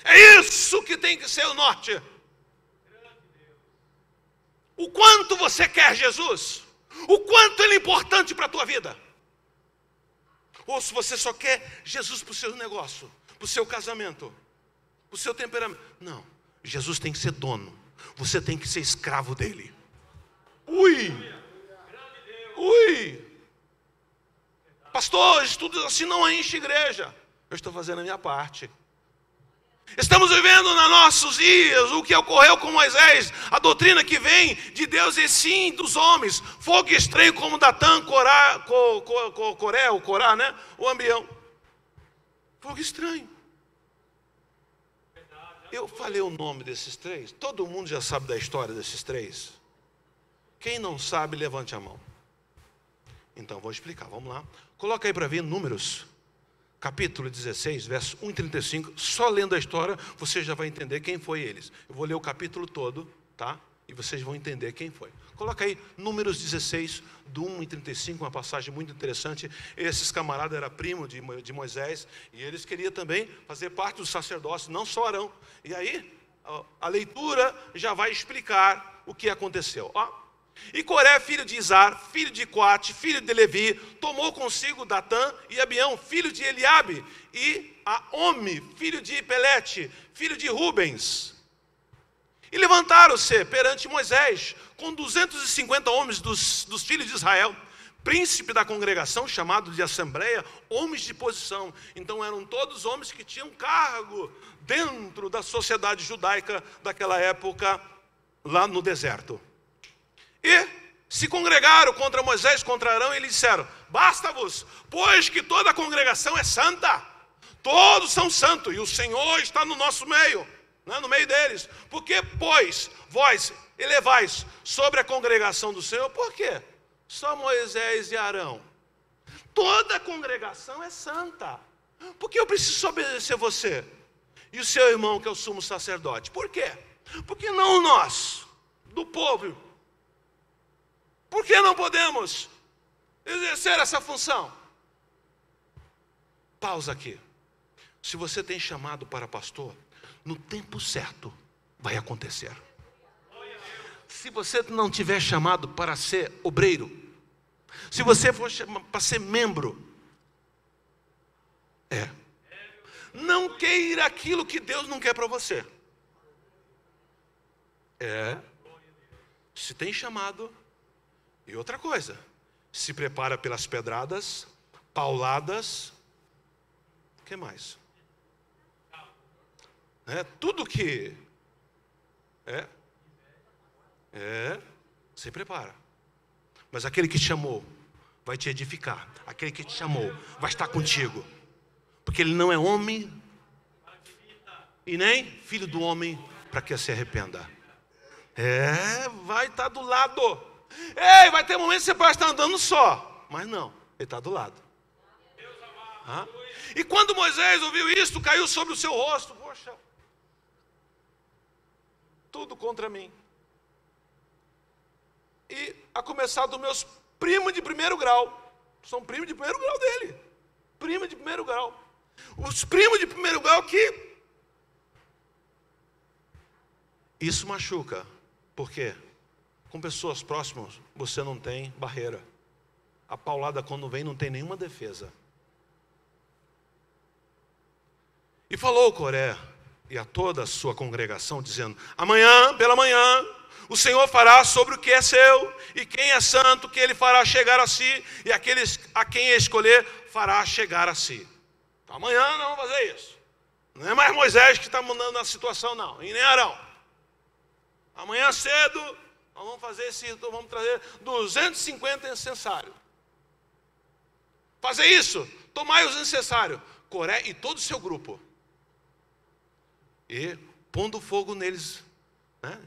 É isso que tem que ser o norte. O quanto você quer Jesus, o quanto Ele é importante para a tua vida. Ou se você só quer Jesus para o seu negócio, para o seu casamento, para o seu temperamento. Não, Jesus tem que ser dono, você tem que ser escravo dele. Ui! Pastor, estudos assim não enche igreja. Eu estou fazendo a minha parte. Estamos vivendo nos nossos dias o que ocorreu com Moisés, a doutrina que vem de Deus e sim dos homens. Fogo estranho como Datã, Corá, né? O Ambião. Fogo estranho. Eu falei o nome desses três. Todo mundo já sabe da história desses três. Quem não sabe, levante a mão. Então, vou explicar, vamos lá. Coloca aí para ver Números, capítulo 16, verso 1 e 35. Só lendo a história, você já vai entender quem foi eles. Eu vou ler o capítulo todo, tá? E vocês vão entender quem foi. Coloca aí Números 16, do 1 e 35, uma passagem muito interessante. Esses camaradas eram primos de Moisés, e eles queriam também fazer parte do sacerdócio, não só Arão. E aí, a leitura já vai explicar o que aconteceu. Ó. E Coré, filho de Izar, filho de Coate, filho de Levi, tomou consigo Datã e Abião, filho de Eliabe, e Aomi, filho de Pelete, filho de Rubens. E levantaram-se perante Moisés, com 250 homens dos filhos de Israel, príncipe da congregação, chamado de assembleia, homens de posição. Então eram todos homens que tinham cargo dentro da sociedade judaica daquela época, lá no deserto. E se congregaram contra Moisés, contra Arão, e eles disseram: basta-vos, pois que toda a congregação é santa, todos são santos, e o Senhor está no nosso meio, né, no meio deles. Por que, pois, vós elevais sobre a congregação do Senhor? Por quê? Só Moisés e Arão. Toda a congregação é santa. Por que eu preciso obedecer você e o seu irmão, que é o sumo sacerdote? Por quê? Porque não nós, do povo. Por que não podemos exercer essa função? Pausa aqui. Se você tem chamado para pastor, no tempo certo vai acontecer. Se você não tiver chamado para ser obreiro, se você for chamado para ser membro, não queira aquilo que Deus não quer para você. Se tem chamado. E outra coisa, se prepara pelas pedradas, pauladas, o que mais? Tudo que se prepara. Mas aquele que te chamou vai te edificar. Aquele que te chamou vai estar contigo. Porque ele não é homem e nem filho do homem para que se arrependa. Vai estar do lado. Ei, vai ter momentos que você pode estar andando só, mas não, ele está do lado. E quando Moisés ouviu isso, caiu sobre o seu rosto. Poxa, tudo contra mim. E a começar dos meus primos de primeiro grau. São primos de primeiro grau dele. Primo de primeiro grau. Os primos de primeiro grau que... Isso machuca. Por quê? Com pessoas próximas, você não tem barreira. A paulada, quando vem, não tem nenhuma defesa. E falou Coré e a toda a sua congregação, dizendo: amanhã, pela manhã, o Senhor fará sobre o que é seu, e quem é santo, que ele fará chegar a si, e aqueles a quem escolher, fará chegar a si. Então, amanhã nós vamos fazer isso. Não é mais Moisés que está mandando a situação, não, e nem Arão. Amanhã cedo... nós vamos fazer vamos trazer 250 incensários. Fazer isso, tomai os incensários, Coré e todo o seu grupo. E pondo fogo neles, né?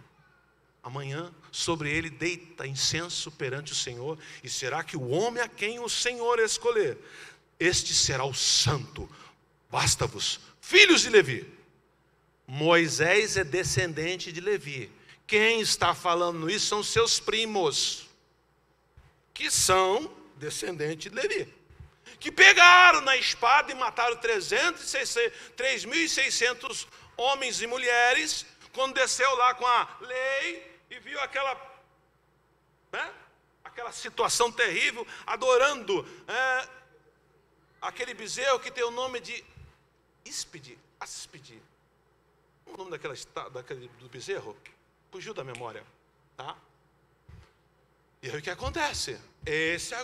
Amanhã sobre ele deita incenso perante o Senhor, e será que o homem a quem o Senhor escolher, este será o santo. Basta-vos, filhos de Levi. Moisés é descendente de Levi. Quem está falando isso são seus primos, que são descendentes de Levi, que pegaram na espada e mataram 3.600 homens e mulheres, quando desceu lá com a lei e viu aquela situação terrível, adorando aquele bezerro que tem o nome de áspide. O nome do bezerro fugiu da memória, tá? E aí o que acontece? Esse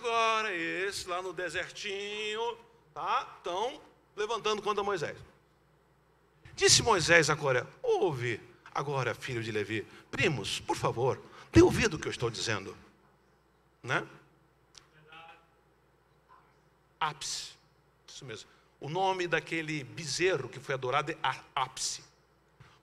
lá no desertinho, tá? Estão levantando contra Moisés. Disse Moisés a Coré: ouve agora, filho de Levi, primos, por favor, dê ouvido o que eu estou dizendo, né? Ápice, isso mesmo. O nome daquele bezerro que foi adorado é ápice.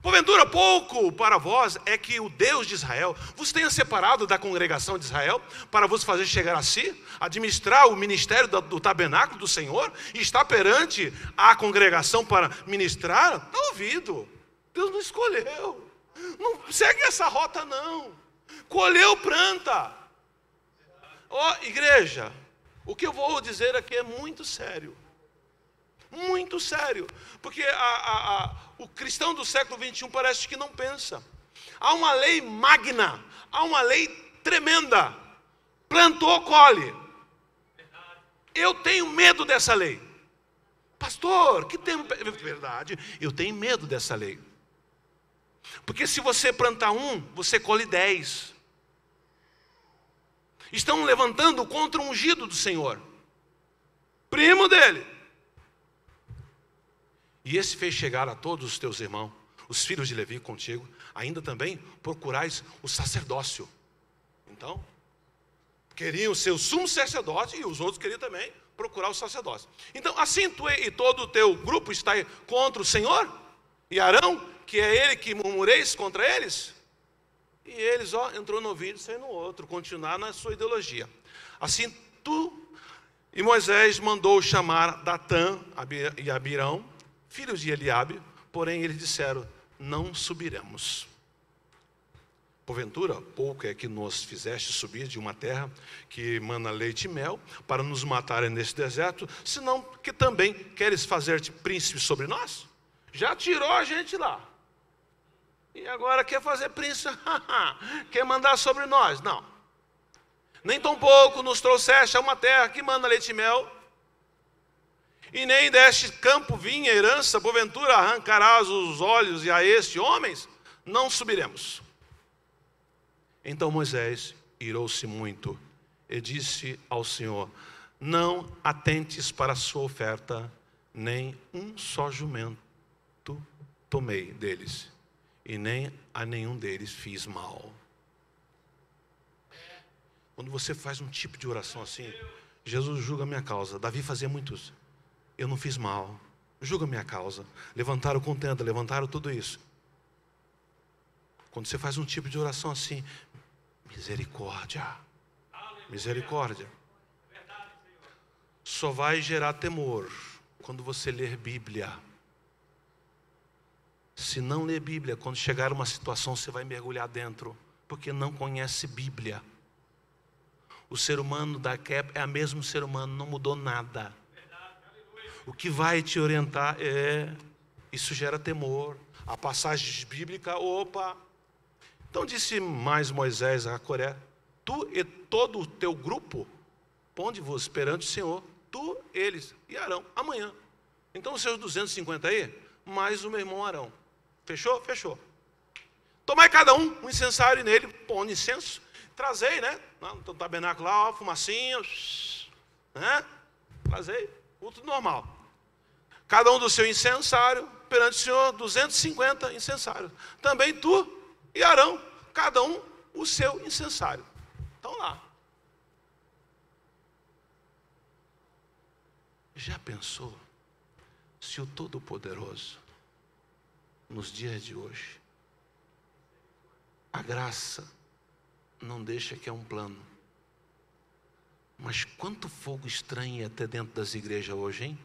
Porventura pouco para vós é que o Deus de Israel vos tenha separado da congregação de Israel para vos fazer chegar a si, administrar o ministério do tabernáculo do Senhor e estar perante a congregação para ministrar? Está ouvido. Deus não escolheu. Não segue essa rota não. Colheu, planta. Igreja, o que eu vou dizer aqui é muito sério. Muito sério, porque o cristão do século XXI parece que não pensa. Há uma lei magna, há uma lei tremenda. Plantou, colhe. Eu tenho medo dessa lei. Pastor, que tem verdade? Eu tenho medo dessa lei. Porque se você plantar um, você colhe 10. Estão levantando contra o ungido do Senhor, primo dele. E esse fez chegar a todos os teus irmãos, os filhos de Levi contigo, ainda também procurais o sacerdócio. Então, queriam ser o sumo sacerdote e os outros queriam também procurar o sacerdócio. Então, assim tu e todo o teu grupo está contra o Senhor e Arão, que é ele que murmureis contra eles? E eles, entrou no ouvido e saiu no outro, continuar na sua ideologia. Assim e Moisés mandou chamar Datã e Abirão, filhos de Eliabe, porém eles disseram: não subiremos. Porventura, pouco é que nos fizeste subir de uma terra que mana leite e mel, para nos matarem nesse deserto, senão que também queres fazer-te príncipe sobre nós? Já tirou a gente lá, e agora quer fazer príncipe, quer mandar sobre nós? Não. Nem tão pouco nos trouxeste a uma terra que mana leite e mel, e nem deste campo, vinha, herança, porventura arrancarás os olhos e a estes homens? Não subiremos. Então Moisés irou-se muito e disse ao Senhor: não atentes para a sua oferta, nem um só jumento tomei deles, e nem a nenhum deles fiz mal. Quando você faz um tipo de oração assim, Jesus julga a minha causa. Davi fazia muito isso. Eu não fiz mal, julga a minha causa. Levantaram contenda, levantaram tudo isso. Quando você faz um tipo de oração assim, misericórdia, misericórdia, só vai gerar temor quando você ler Bíblia. Se não ler Bíblia, quando chegar uma situação, você vai mergulhar dentro, porque não conhece Bíblia. O ser humano da época é o mesmo ser humano, não mudou nada. O que vai te orientar isso gera temor. A passagem bíblica, Então disse mais Moisés a Coré: tu e todo o teu grupo, ponde-vos perante o Senhor, tu, eles e Arão, amanhã. Então os seus 250 aí, mais o meu irmão Arão. Fechou? Fechou. Tomai cada um incensário nele, põe incenso, trazei, né? No tabernáculo lá, fumacinha, né? Trazei, culto normal. Cada um do seu incensário, perante o Senhor, 250 incensários. Também tu e Arão, cada um o seu incensário. Estão lá. Já pensou se o Todo-Poderoso, nos dias de hoje, a graça não deixa que é um plano, mas quanto fogo estranho ia ter dentro das igrejas hoje, hein?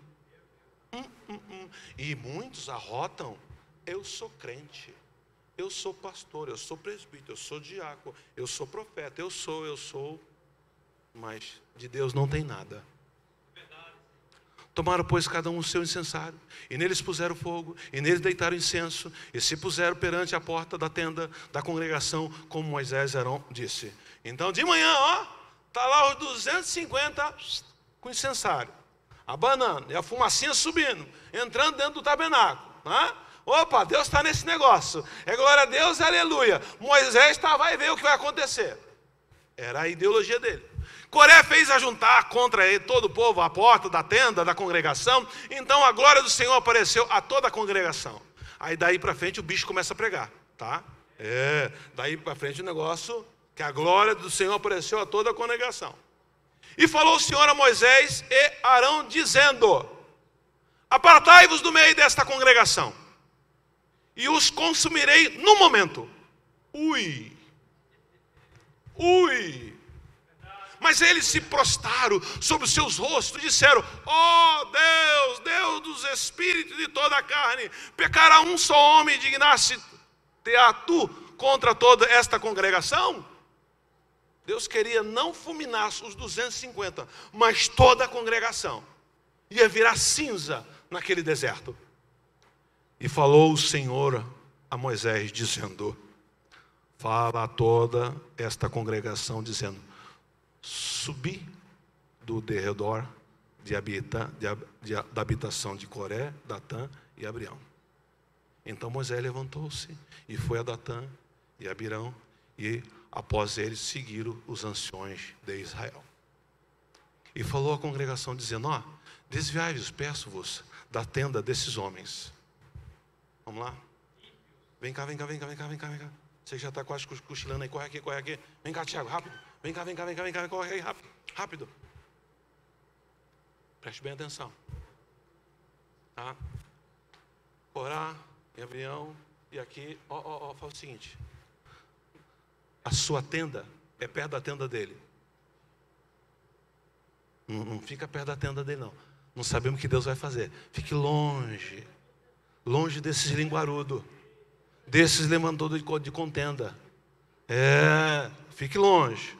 E muitos arrotam: eu sou crente, eu sou pastor, eu sou presbítero, eu sou diácono, eu sou profeta, eu sou, mas de Deus não tem nada. Tomaram, pois, cada um o seu incensário, e neles puseram fogo, e neles deitaram incenso, e se puseram perante a porta da tenda da congregação, como Moisés e Arão disse. Então, de manhã, está lá os 250 com incensário, abanando, e a fumacinha subindo, entrando dentro do tabernáculo. Opa, Deus está nesse negócio. É glória a Deus, aleluia. Moisés vai ver o que vai acontecer. Era a ideologia dele. Coré fez ajuntar contra ele todo o povo à porta da tenda da congregação. Então a glória do Senhor apareceu a toda a congregação. Aí daí para frente o bicho começa a pregar, tá? Daí para frente o negócio que a glória do Senhor apareceu a toda a congregação. E falou o Senhor a Moisés e Arão dizendo: apartai-vos do meio desta congregação, e os consumirei no momento. Ui! Mas eles se prostraram sobre os seus rostos e disseram: ó Deus, Deus dos espíritos de toda a carne, pecará um só homem e dignar-se-te a tu contra toda esta congregação? Deus queria não fulminar os 250, mas toda a congregação ia virar cinza naquele deserto. E falou o Senhor a Moisés dizendo: fala a toda esta congregação dizendo: subi do derredor da habitação de Coré, Datã e Abirão. Então Moisés levantou-se e foi a Datã e Abirão, e após eles seguiram os anciões de Israel. E falou à congregação dizendo: desviai-vos, peço-vos, da tenda desses homens. Vamos lá? Vem cá. Você já está quase cochilando aí, corre aqui. Vem cá, Tiago, rápido. Vem cá, corre aí, rápido. Preste bem atenção. Tá? Corá, e Abraão, e aqui, fala o seguinte: a sua tenda é perto da tenda dele. Não fica perto da tenda dele, não. Não sabemos o que Deus vai fazer. Fique longe desses linguarudos, desses levantadores de contenda. Fique longe.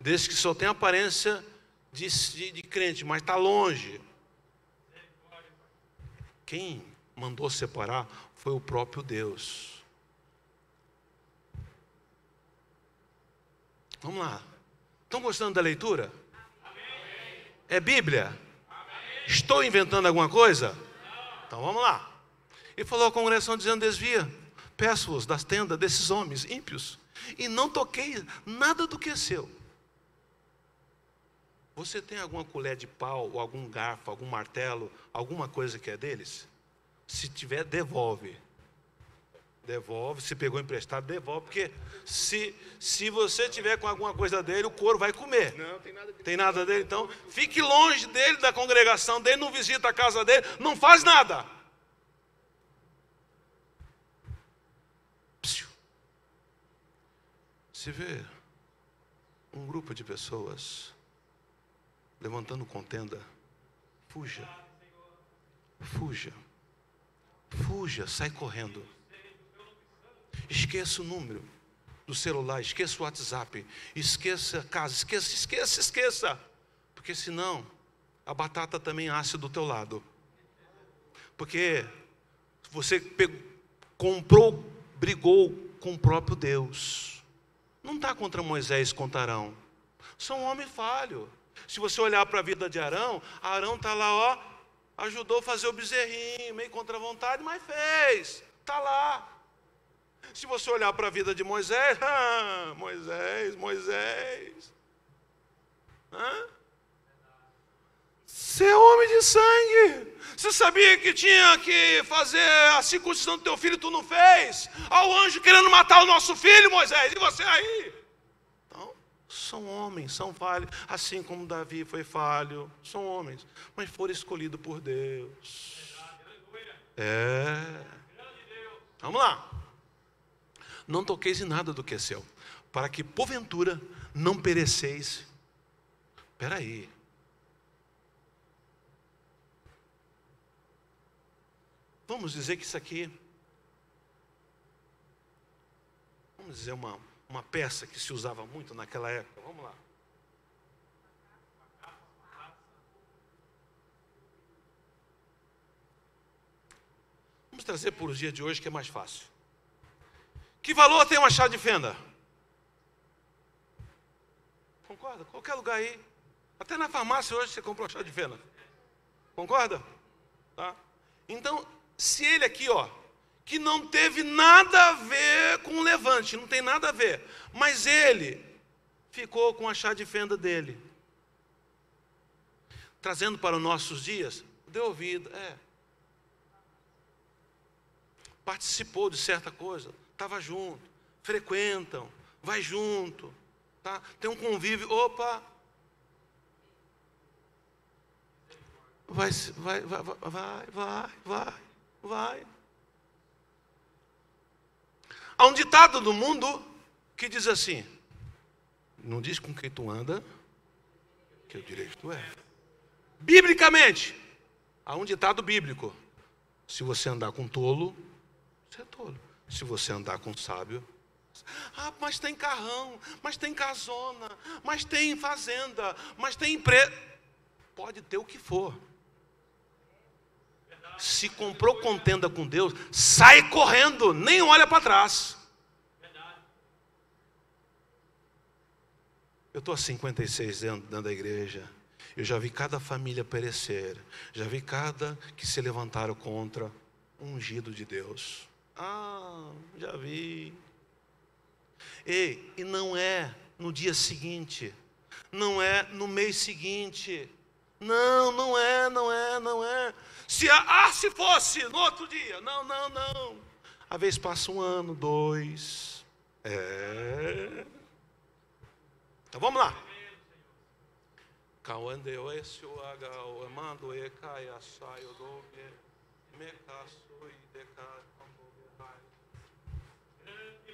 Desses que só tem aparência de crente, mas está longe. Quem mandou separar foi o próprio Deus. Vamos lá. Estão gostando da leitura? É Bíblia? Estou inventando alguma coisa? Então vamos lá. E falou à congregação dizendo: desvia, peço-vos das tendas desses homens ímpios, e não toquei nada do que é seu. Você tem alguma colher de pau, ou algum garfo, algum martelo, alguma coisa que é deles? Se tiver, devolve. Se pegou emprestado, devolve. Porque se você tiver com alguma coisa dele, o couro vai comer. Não, tem nada dele. Então, fique longe dele, da congregação dele, não visita a casa dele, não faz nada. Se vê um grupo de pessoas levantando contenda, fuja, sai correndo. Esqueça o número do celular, esqueça o WhatsApp, esqueça a casa, esqueça, porque senão a batata também assa do teu lado. Porque você brigou com o próprio Deus. Não está contra Moisés, contra Arão. São homens falhos. Se você olhar para a vida de Arão está lá, ajudou a fazer o bezerrinho, meio contra a vontade, mas fez. Está lá. Se você olhar para a vida de Moisés, Moisés. Você é homem de sangue. Você sabia que tinha que fazer a circuncisão do teu filho e tu não fez? Olha o anjo querendo matar o nosso filho, Moisés, e você aí? Então, são homens, são falhos. Assim como Davi foi falho, são homens, mas foram escolhidos por Deus. Vamos lá. Não toqueis em nada do que é seu, para que porventura não pereceis. Espera aí. Vamos dizer que isso aqui, vamos dizer uma peça que se usava muito naquela época. Vamos lá. Vamos trazer por os dias de hoje que é mais fácil. Que valor tem uma chave de fenda? Concorda? Qualquer lugar aí. Até na farmácia hoje você compra uma chave de fenda. Concorda? Tá? Então, se ele aqui, ó, que não teve nada a ver com o levante, não tem nada a ver, mas ele ficou com a chave de fenda dele. Trazendo para os nossos dias, deu ouvido, participou de certa coisa, estava junto, frequentam, vai junto, tá? Tem um convívio, opa, vai. Há um ditado do mundo que diz assim: não diz com quem tu anda, que eu direi que tu é. Biblicamente, há um ditado bíblico: se você andar com tolo, você é tolo. Se você andar com sábio, mas tem carrão, mas tem casona, mas tem fazenda, mas tem empresa. Pode ter o que for. Se comprou contenda com Deus, sai correndo, nem olha para trás. Eu estou há 56 anos dentro da igreja. Eu já vi cada família perecer. Já vi cada que se levantaram contra o ungido de Deus. Já vi. E não é no dia seguinte. Não é no mês seguinte. Não é. Se fosse no outro dia. Não. Às vezes passa 1 ano, 2. Então vamos lá.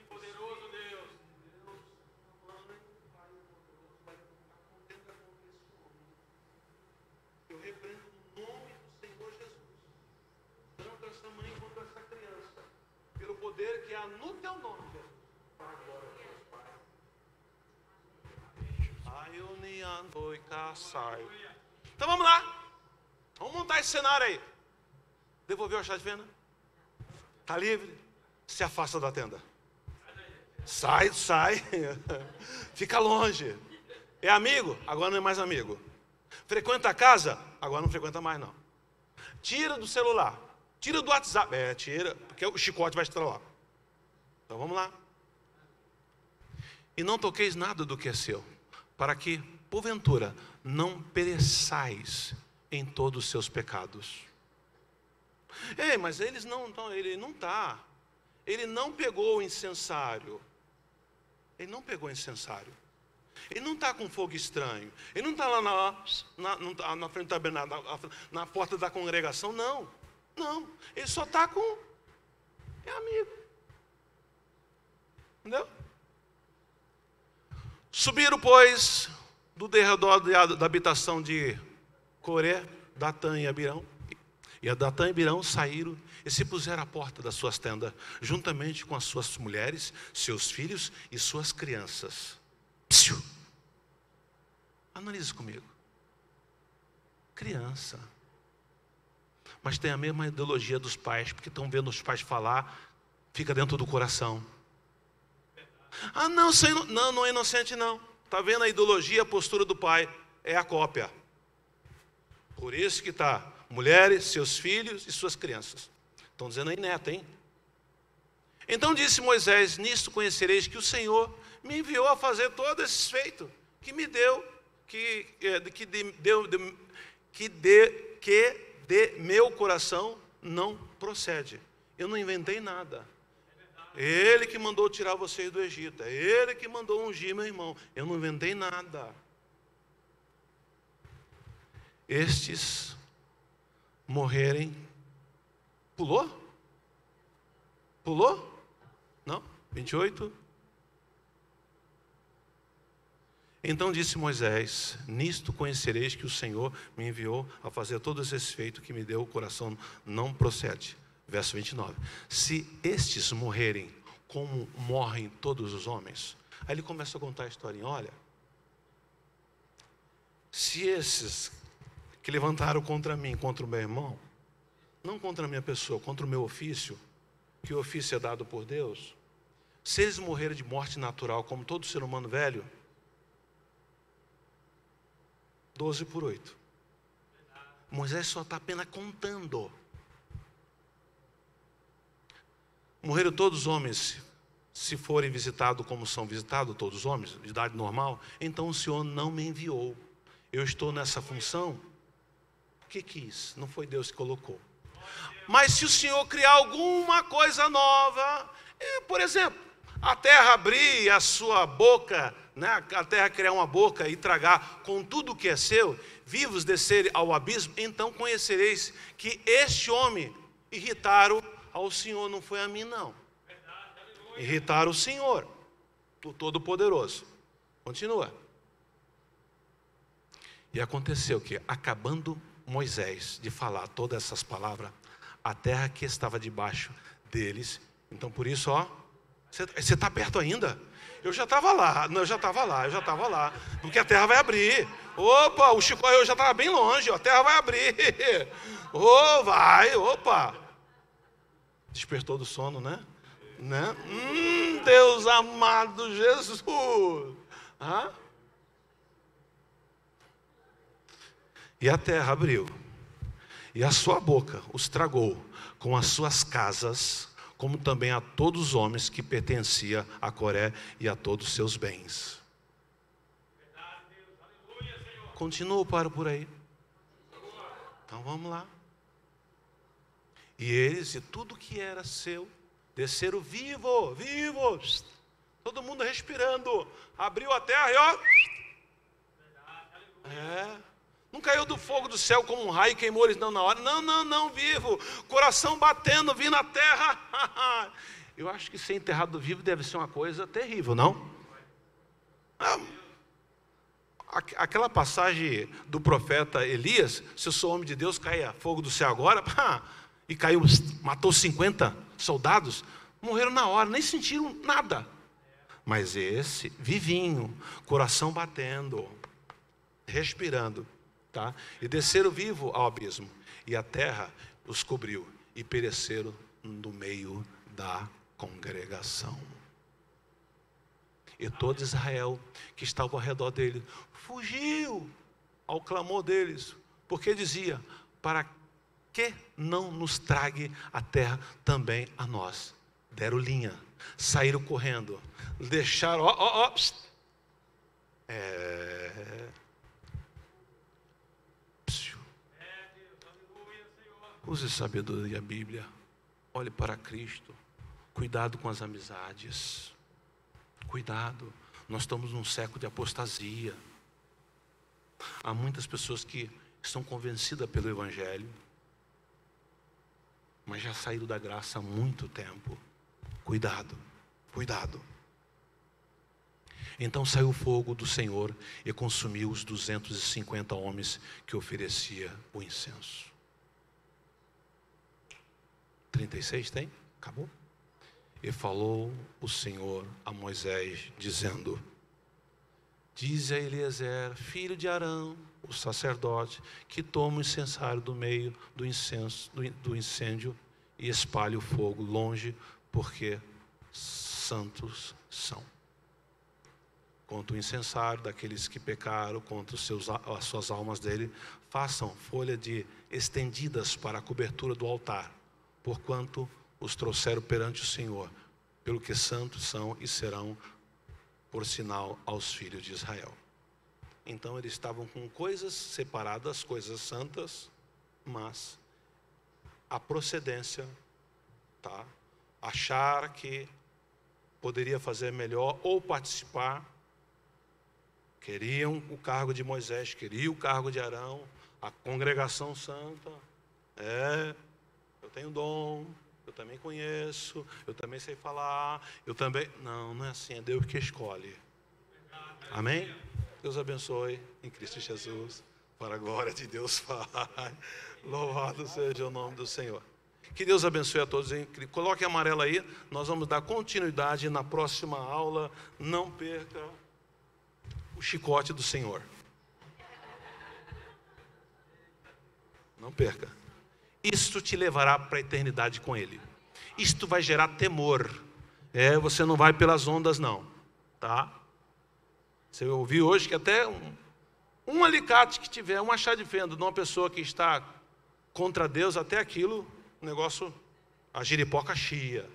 Poderoso Deus. Eu repreendo o nome do Senhor Jesus, tanto essa mãe quanto essa criança, pelo poder que há no teu nome, Jesus. Então vamos lá. Vamos montar esse cenário aí. Devolveu a chave de fenda? Está livre? Se afasta da tenda. Sai. Fica longe. É amigo? Agora não é mais amigo. Frequenta a casa? Agora não frequenta mais não. Tira do celular. Tira do WhatsApp. Tira, porque o chicote vai estralar. Então vamos lá. E não toqueis nada do que é seu, para que, porventura, não pereçais em todos os seus pecados. Mas eles ele não está. Ele não pegou o incensário. Ele não está com fogo estranho. Ele não está lá na frente do tabernáculo, na porta da congregação, não. Ele só está com... É amigo. Entendeu? Subiram, pois, do derredor da habitação de Coré, Datã e Abirão. E a Datã e Abirão saíram e se puseram à porta das suas tendas, juntamente com as suas mulheres, seus filhos e suas crianças. Psiu. Analise comigo. Criança. Mas tem a mesma ideologia dos pais, porque estão vendo os pais falar, fica dentro do coração. Não é inocente não. Está vendo a ideologia, a postura do pai? É a cópia. Por isso que está mulheres, seus filhos e suas crianças. Estão dizendo aí neto, hein? Então disse Moisés: nisto conhecereis que o Senhor me enviou a fazer todos esses feitos, que me deu, que de meu coração não procede. Eu não inventei nada. Ele que mandou tirar vocês do Egito. É Ele que mandou ungir meu irmão. Eu não inventei nada. Estes morrerem. Pulou? Não? 28. Então disse Moisés: nisto conhecereis que o Senhor me enviou a fazer todos esses feitos, que me deu o coração não procede. Verso 29. Se estes morrerem como morrem todos os homens. Aí ele começa a contar a historinha. Olha, se esses que levantaram contra mim, contra o meu irmão, não contra a minha pessoa, contra o meu ofício, que o ofício é dado por Deus, se eles morrerem de morte natural, como todo ser humano velho, 12/8. Moisés só está apenas contando. Morreram todos os homens, se forem visitados como são visitados todos os homens, de idade normal, então o Senhor não me enviou. Eu estou nessa função que quis, não foi Deus que colocou. Mas se o Senhor criar alguma coisa nova, por exemplo, a terra abrir a sua boca, né, a terra criar uma boca e tragar com tudo o que é seu, vivos descerem ao abismo, então conhecereis que este homem irritaram ao Senhor, não foi a mim não. Irritaram o Senhor, o Todo-Poderoso. Continua. E aconteceu que, acabando Moisés de falar todas essas palavras, a terra que estava debaixo deles, então por isso, ó, você está perto ainda? Eu já estava lá, eu já estava lá, porque a terra vai abrir. Opa, o Chico, eu já estava bem longe, ó, a terra vai abrir. Opa. Despertou do sono, né? Deus amado, Jesus. E a terra abriu, e a sua boca os tragou com as suas casas, como também a todos os homens que pertenciam a Coré e a todos os seus bens. Continua ou paro por aí? Então vamos lá. E eles e tudo que era seu desceram vivos, todo mundo respirando, abriu a terra e ó, não caiu do fogo do céu como um raio e queimou eles não na hora, não, vivo, coração batendo, vindo na terra. Eu acho que ser enterrado vivo deve ser uma coisa terrível, não? Aquela passagem do profeta Elias, se eu sou homem de Deus, caia fogo do céu agora, e caiu, matou 50 soldados, morreram na hora, nem sentiram nada. Mas esse, vivinho, coração batendo, respirando, tá? E desceram vivo ao abismo, e a terra os cobriu, e pereceram no meio da congregação. E todo Israel que estava ao redor dele fugiu ao clamor deles, porque dizia: para que não nos trague a terra também a nós? Deram linha, saíram correndo, deixaram, use sabedoria, a Bíblia, olhe para Cristo, cuidado com as amizades, cuidado, nós estamos num século de apostasia, há muitas pessoas que estão convencidas pelo Evangelho, mas já saíram da graça há muito tempo. Cuidado. Então saiu o fogo do Senhor e consumiu os 250 homens que oferecia o incenso. 36 tem? Acabou? E falou o Senhor a Moisés, dizendo: dize a Eliezer, filho de Arão, o sacerdote, que toma o incensário do meio do incenso, do incêndio, e espalhe o fogo longe, porque santos são. Contra o incensário daqueles que pecaram, contra as suas almas dele, façam folha de estendidas para a cobertura do altar, porquanto os trouxeram perante o Senhor, pelo que santos são e serão por sinal aos filhos de Israel. Então eles estavam com coisas separadas, coisas santas, mas a procedência, tá? Achar que poderia fazer melhor ou participar, queriam o cargo de Moisés, queriam o cargo de Arão, a congregação santa, eu tenho dom, eu também conheço, eu também sei falar, eu também... Não é assim, é Deus que escolhe. Amém? Deus abençoe em Cristo Jesus, para a glória de Deus Pai. Louvado seja o nome do Senhor. Que Deus abençoe a todos. Coloque a amarela aí, nós vamos dar continuidade na próxima aula. Não perca o chicote do Senhor. Não perca. isto te levará para a eternidade com Ele. Isto vai gerar temor. Você não vai pelas ondas não, tá? Você ouviu hoje que até um alicate que tiver, um machado de fenda de uma pessoa que está contra Deus, até aquilo, o negócio, a giripoca chia.